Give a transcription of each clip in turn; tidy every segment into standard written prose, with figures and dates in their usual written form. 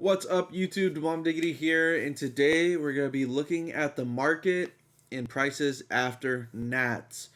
What's up, YouTube? Mom Diggity here, and today we're going to be looking at the market and prices after Nats.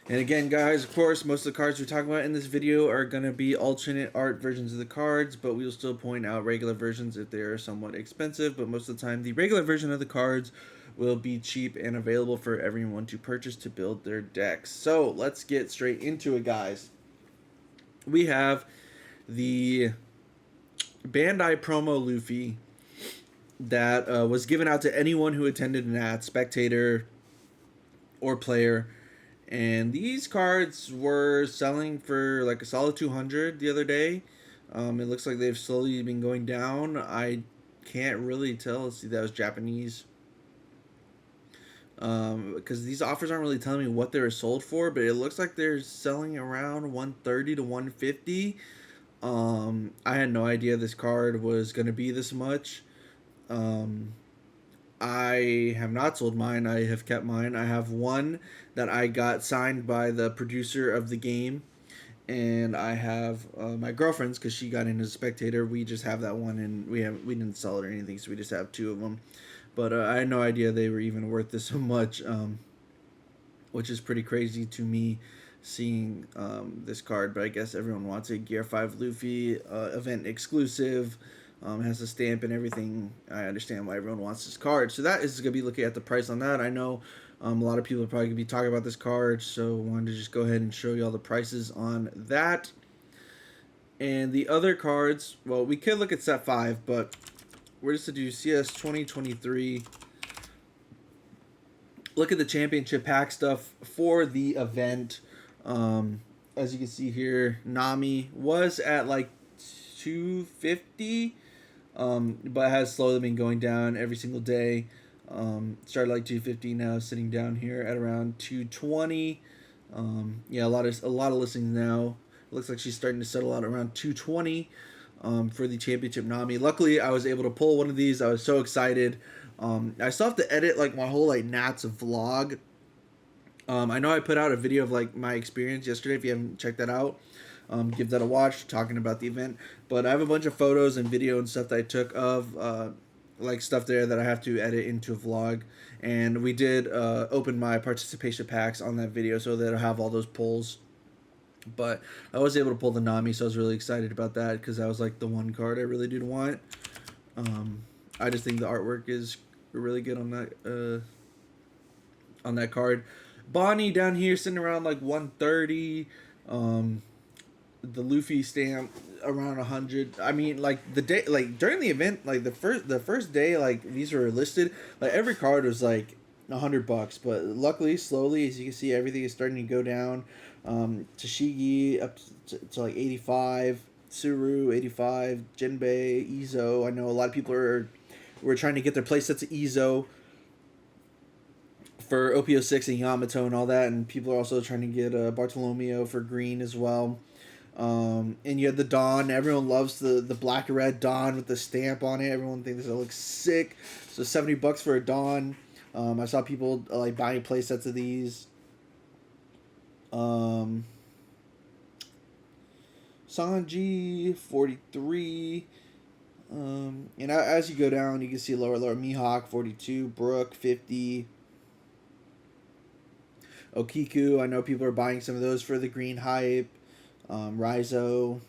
And again, guys, of course, most of the cards we're talking about in this video are going to be alternate art versions of the cards, but we will still point out regular versions if they are somewhat expensive. But most of the time, the regular version of the cards will be cheap and available for everyone to purchase to build their decks. So let's get straight into it, guys. We have the Bandai promo Luffy that was given out to anyone who attended an ad, spectator or player. And these cards were selling for like a solid 200 the other day. It looks like they've slowly been going down. I can't really tell. Let's see, that was Japanese. Because these offers aren't really telling me what they were sold for, but it looks like they're selling around 130 to 150. I had no idea this card was going to be this much. I have not sold mine. I have kept mine. I have one that I got signed by the producer of the game, and I have my girlfriend's because she got in as a spectator. We just have that one, and we didn't sell it or anything, so we just have two of them. But I had no idea they were even worth this much, which is pretty crazy to me seeing this card. But I guess everyone wants a Gear 5 Luffy event exclusive. Has a stamp and everything. I understand why everyone wants this card. So that is going to be looking at the price on that. I know a lot of people are probably going to be talking about this card, so I wanted to just go ahead and show you all the prices on that. And the other cards, well, we could look at set 5, but we're just to do CS 2023. Look at the championship pack stuff for the event. As you can see here, Nami was at like 250, but has slowly been going down every single day. Started like 250, now sitting down here at around 220. Yeah, a lot of listings now. It looks like she's starting to settle out around 220 for the championship Nami. Luckily, I was able to pull one of these. I was so excited. I still have to edit like my whole like Nats vlog. I know I put out a video of like my experience yesterday. If you haven't checked that out, give that a watch, talking about the event. But I have a bunch of photos and video and stuff that I took of like stuff there that I have to edit into a vlog. And we did open my participation packs on that video, so that I'll have all those pulls. But I was able to pull the Nami, so I was really excited about that because that was like the one card I really did want. I just think the artwork is really good on that card. Bonnie down here sitting around like 130. The Luffy stamp around 100. I mean, like the day, like during the event, like the first day, like these were listed. Like every card was like $100, but luckily, slowly, as you can see, everything is starting to go down. Tashigi up to like 85. Suru 85. Jinbei, Izo. I know a lot of people were trying to get their playsets of Izo for OPO6 and Yamato and all that, and people are also trying to get Bartolomeo for green as well. And you had the Dawn. Everyone loves the black and red Dawn with the stamp on it. Everyone thinks it looks sick. So $70 for a Dawn. I saw people like buying play sets of these. Sanji 43. And as you go down, you can see lower Mihawk 42, Brook 50. Okiku, I know people are buying some of those for the green hype. Raizo.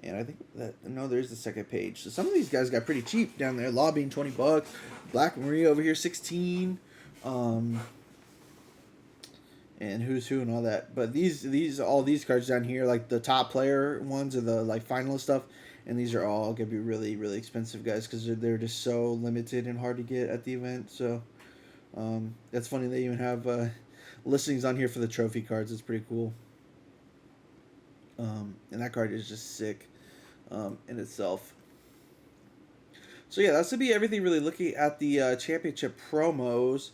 And I think that, no, there's the second page. So some of these guys got pretty cheap down there. Lobbying $20. Black Maria over here 16. And Who's Who and all that. But all these cards down here, like the top player ones are the like finalist stuff. And these are all gonna be really, really expensive, guys, because they're just so limited and hard to get at the event. So that's funny they even have listings on here for the trophy cards. It's pretty cool. And that card is just sick in itself. So yeah, that's to be everything really looking at the championship promos.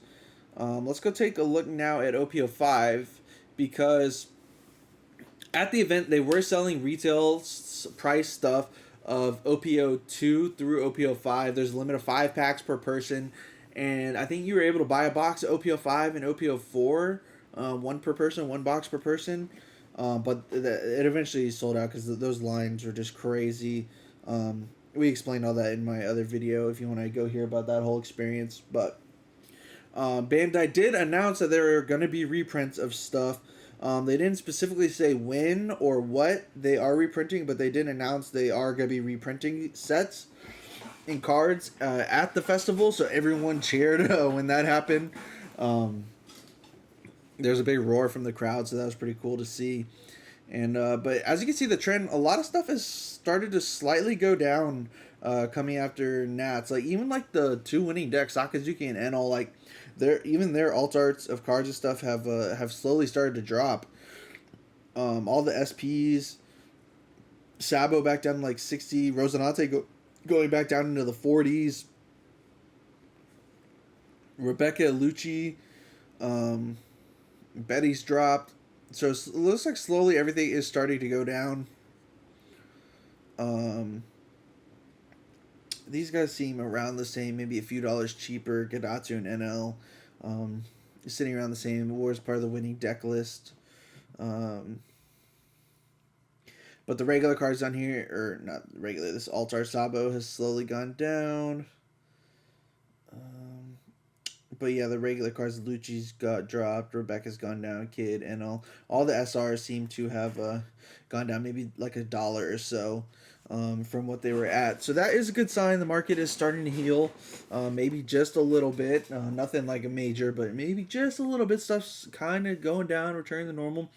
Let's go take a look now at OPO5, because at the event they were selling retail price stuff of OPO2 through OPO5. There's a limit of 5 packs per person. And I think you were able to buy a box of OPO5 and OPO4, one per person, one box per person. But it eventually sold out because those lines were just crazy. We explained all that in my other video if you want to go hear about that whole experience. But Bandai did announce that there are going to be reprints of stuff. They didn't specifically say when or what they are reprinting, but they did announce they are going to be reprinting sets and cards at the festival. So everyone cheered when that happened. Um, there's a big roar from the crowd, so that was pretty cool to see. And but as you can see, the trend, a lot of stuff has started to slightly go down coming after Nats. Like even like the two winning decks, Sakazuki and Enel, like their alt arts of cards and stuff have slowly started to drop. All the SPs, Sabo back down to like 60, Rosanate going back down into the 40s. Rebecca Lucci, Betty's dropped. So it looks like slowly everything is starting to go down. These guys seem around the same, maybe a few dollars cheaper. Gadatsu and NL sitting around the same. War is part of the winning deck list. But the regular cards down here, or not regular, this Altar Sabo has slowly gone down. But yeah, the regular cards, Lucci's got dropped, Rebecca's gone down, Kid, and all the SRs seem to have gone down maybe like $1 or so from what they were at. So that is a good sign. The market is starting to heal, maybe just a little bit. Nothing like a major, but maybe just a little bit. Stuff's kind of going down, returning to normal.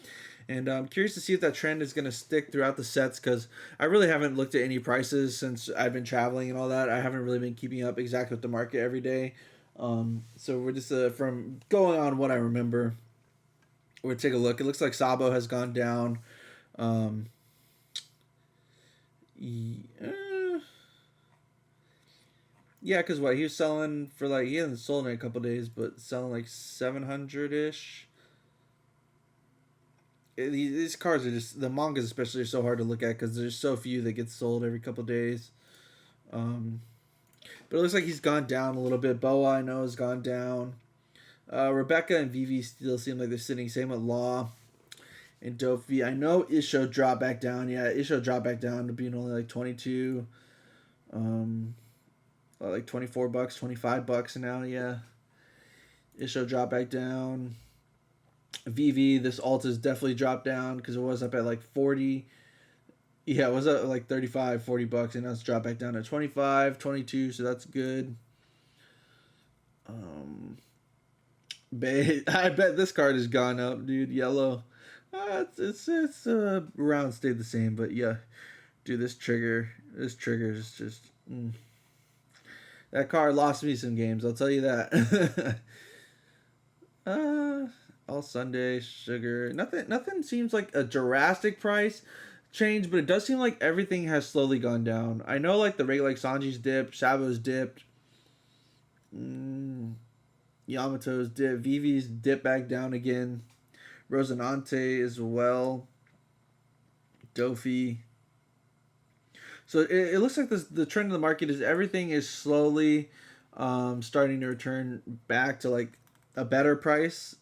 And I'm curious to see if that trend is going to stick throughout the sets because I really haven't looked at any prices since I've been traveling and all that. I haven't really been keeping up exactly with the market every day. So we're just from going on what I remember. We'll take a look. It looks like Sabo has gone down. Yeah, because what he was selling for like he hasn't sold in a couple days, but selling like 700 ish. These cards are just the mangas especially are so hard to look at because there's so few that get sold every couple days. But it looks like he's gone down a little bit. Boa, I know, has gone down. Rebecca and Vivi still seem like they're sitting. Same with Law and Dofi. I know Isho dropped back down. Yeah, Isho dropped back down to being only like 22. Like $24, $25 now. Yeah. Isho dropped back down. Vivi, this alt has definitely dropped down because it was up at like 40. Yeah, it was at like $35, $40, and now it's dropped back down to 25, 22, so that's good. I bet this card has gone up, dude. Yellow. It's around stayed the same, but yeah. Dude, this trigger is just... That card lost me some games, I'll tell you that. All Sunday, sugar. Nothing seems like a drastic price change, but it does seem like everything has slowly gone down. I know like the regular like Sanji's dipped, Sabo's dipped, Yamato's dipped, Vivi's dipped back down again, Rosanante as well, Dofi. So it looks like the trend of the market is everything is slowly starting to return back to like a better price.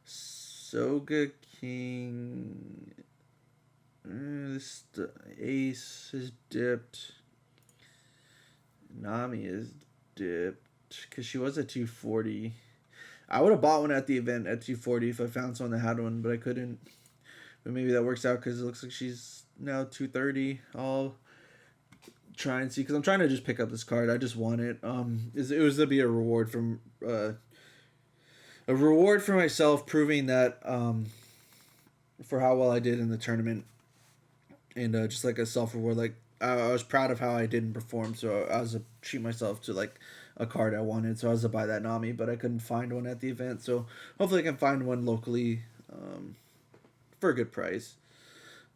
Soga King. This Ace is dipped. Nami is dipped because she was at 240. I would have bought one at the event at 240 if I found someone that had one, but I couldn't. But maybe that works out because it looks like she's now 230. I'll try and see because I'm trying to just pick up this card. I just want it. It was to be a reward from a reward for myself, proving that for how well I did in the tournament, and just like a self reward. Like I was proud of how I didn't perform, so I was to treat myself to like a card I wanted. So I was to buy that Nami, but I couldn't find one at the event. So hopefully I can find one locally for a good price.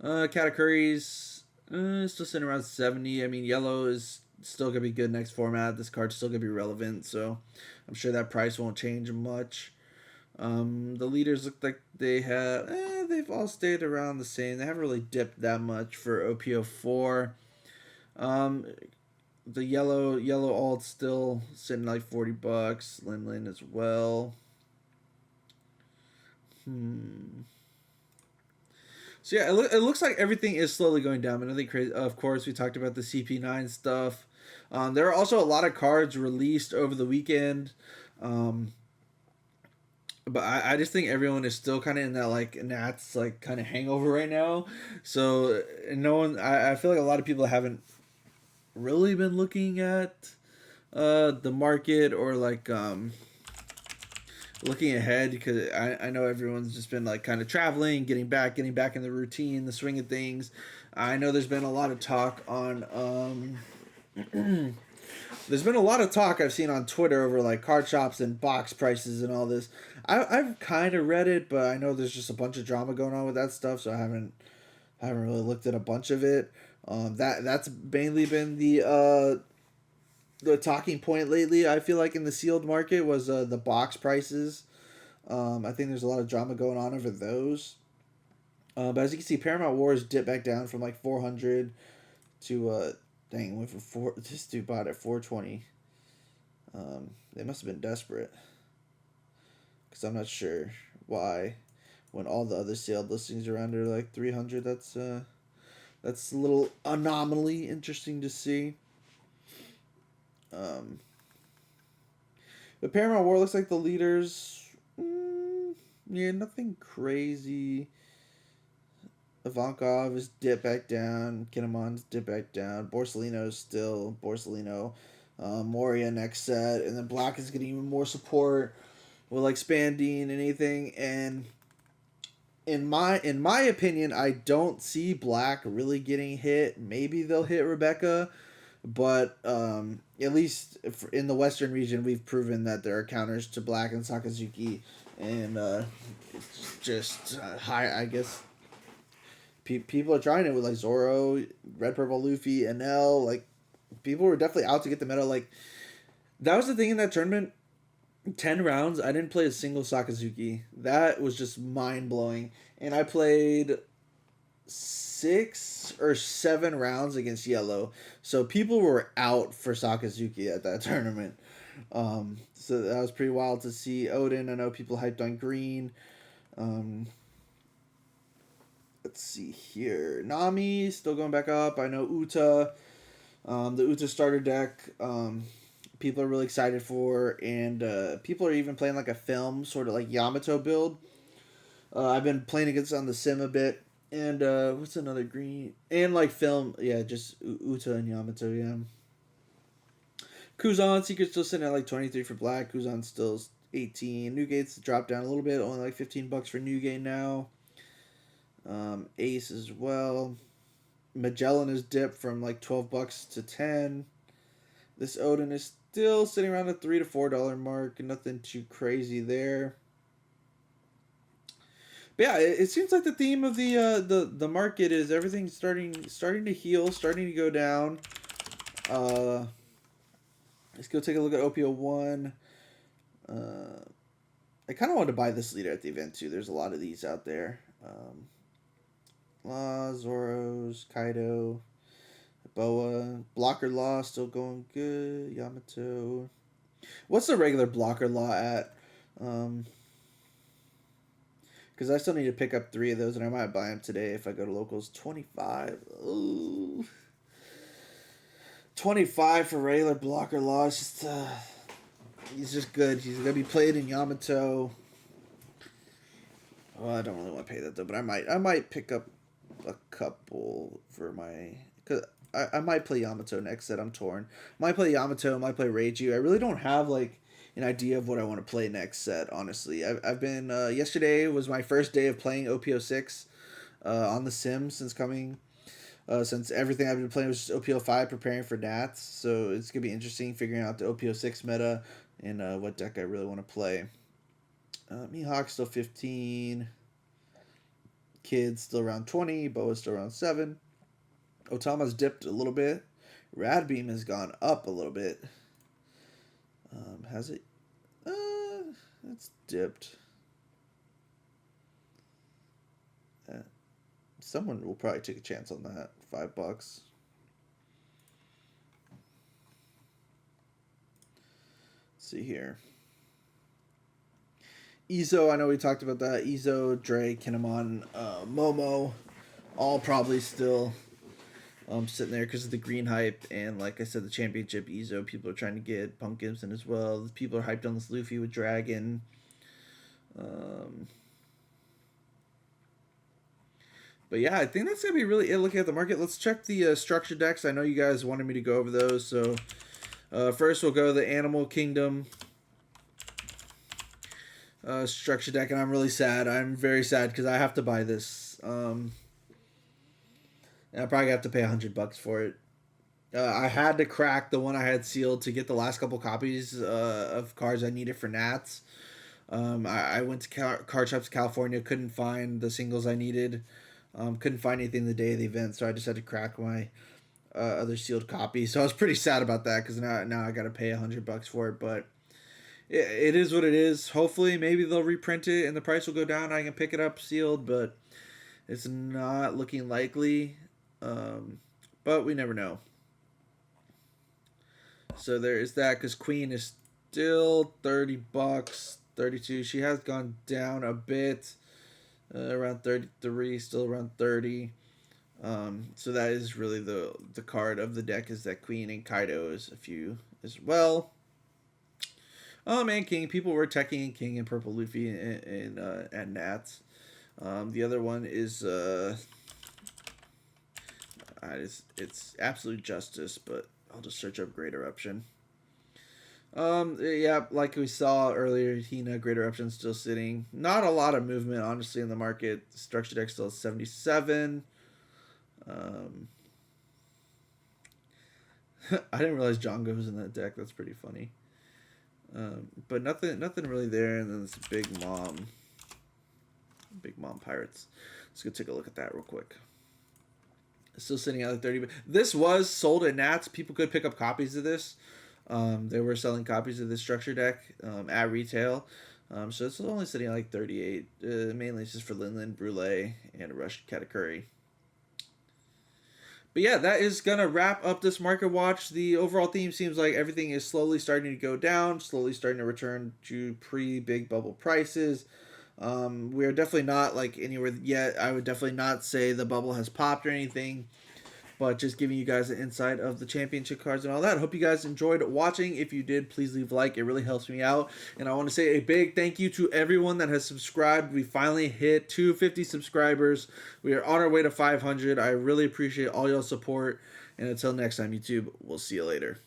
Katakuri's still sitting around 70. I mean, yellow is still gonna be good next format. This card's still gonna be relevant, so I'm sure that price won't change much. The leaders look like they've all stayed around the same. They haven't really dipped that much for OPO4. The yellow alt still sitting like $40. Lin as well. So yeah, it looks like everything is slowly going down. But nothing crazy. Of course, we talked about the CP9 stuff. There are also a lot of cards released over the weekend. Um, but I just think everyone is still kind of in that like Nats like kind of hangover right now. So no one, I feel like a lot of people haven't really been looking at the market or like looking ahead because I know everyone's just been like kind of traveling, getting back in the routine, the swing of things. I know there's been a lot of talk on there's been a lot of talk I've seen on Twitter over like card shops and box prices and all this. I've kind of read it, but I know there's just a bunch of drama going on with that stuff, so I haven't really looked at a bunch of it. That's mainly been the talking point lately. I feel like in the sealed market was the box prices. I think there's a lot of drama going on over those. But as you can see, Paramount Wars dipped back down from like 400 to dang, went for four. This dude bought at 420. They must have been desperate because I'm not sure why. When all the other sealed listings around are like 300, that's a little anomaly. Interesting to see. Um, the Paramount War looks like the leaders. Yeah, nothing crazy. Ivankov is dipped back down. Kinemon's dipped back down. Borsellino's still Borsellino. Moria next set. And then Black is getting even more support with like Spandine and anything. And in my opinion, I don't see Black really getting hit. Maybe they'll hit Rebecca. But at least in the Western region, we've proven that there are counters to Black and Sakazuki. And it's just high, I guess people are trying it with like Zoro, Red Purple Luffy, NL. Like people were definitely out to get the medal. Like that was the thing in that tournament. 10 rounds, I didn't play a single Sakazuki. That was just mind blowing. And I played 6 or 7 rounds against Yellow. So people were out for Sakazuki at that tournament. So that was pretty wild to see. Odin, I know people hyped on Green. Let's see here. Nami still going back up. I know Uta. The Uta starter deck. People are really excited for, and people are even playing like a film sort of like Yamato build. I've been playing against on the sim a bit, and what's another green and like film? Yeah, just Uta and Yamato. Yeah. Kuzan Secret's still sitting at like 23 for black. Kuzan still 18. Newgate's dropped down a little bit, only like $15 for Newgate now. Ace as well. Magellan is dipped from like $12 to 10. This Odin is still sitting around the $3 to $4 mark. Nothing too crazy there. But yeah, it seems like the theme of the market is everything starting to heal, starting to go down. Let's go take a look at OPO1. I kind of wanted to buy this leader at the event too. There's a lot of these out there. Law, Zoros, Kaido, Boa, Blocker Law still going good. Yamato. What's the regular Blocker Law at? Because I still need to pick up 3 of those, and I might buy them today if I go to locals. 25. Ooh. 25 for regular Blocker Law. It's just, he's just good. He's going to be played in Yamato. Well, I don't really want to pay that though, but I might pick up a couple for my, cause I might play Yamato next set. I'm torn. Might play Yamato. Might play Reiju. I really don't have like an idea of what I want to play next set. Honestly, I've been yesterday was my first day of playing OPO6 on the sim since coming. Since everything I've been playing was just OPO5 preparing for Nats, so it's gonna be interesting figuring out the OPO6 meta and what deck I really want to play. Mihawk still 15. Kids still around 20. Boa's still around 7. Otama's dipped a little bit. Radbeam has gone up a little bit. Has it? It's dipped. Someone will probably take a chance on that. $5. Let's see here. Izo, I know we talked about that. Izo, Dre, Kinemon, Momo. all probably still sitting there because of the green hype, and like I said, the championship Ezo. People are trying to get Punk Gibson as well. People are hyped on this Luffy with Dragon. Um, but yeah, I think that's gonna be really it. Looking at the market, let's check the structure decks. I know you guys wanted me to go over those, so first we'll go to the Animal Kingdom structure deck, and I'm really sad. I'm very sad because I have to buy this. And I probably have to pay $100 for it. I had to crack the one I had sealed to get the last couple copies of cards I needed for Nats. I went to card shops in California, couldn't find the singles I needed. Couldn't find anything the day of the event, so I just had to crack my other sealed copy. So I was pretty sad about that because now I got to pay $100 for it. But it is what it is. Hopefully, maybe they'll reprint it and the price will go down. I can pick it up sealed, but it's not looking likely. But we never know. So there is that because Queen is still $30, 32. She has gone down a bit, around 33, still around 30. So that is really the card of the deck is that Queen, and Kaido is a few as well. Oh man, King. People were teching King and Purple Luffy and Nats. The other one is it's Absolute Justice, but I'll just search up Great Eruption. Yeah, like we saw earlier, Hina, Great Eruption still sitting. Not a lot of movement, honestly, in the market. Structure deck still at 77. I didn't realize Django was in that deck. That's pretty funny. But nothing really there. And then it's Big Mom Pirates. Let's go take a look at that real quick. Still sitting at like 30. This was sold at Nats. People could pick up copies of this. They were selling copies of this structure deck at retail. So it's only sitting at like 38. Mainly it's just for Linlin, Brule, and Rush Katakuri. But yeah, that is going to wrap up this market watch. The overall theme seems like everything is slowly starting to go down, slowly starting to return to pre-big bubble prices. We are definitely not like anywhere yet. I would definitely not say the bubble has popped or anything, but just giving you guys an insight of the championship cards and all that. Hope you guys enjoyed watching. If you did, please leave a like. It really helps me out. And I want to say a big thank you to everyone that has subscribed. We finally hit 250 subscribers. We are on our way to 500. I really appreciate all y'all support. And until next time, YouTube, we'll see you later.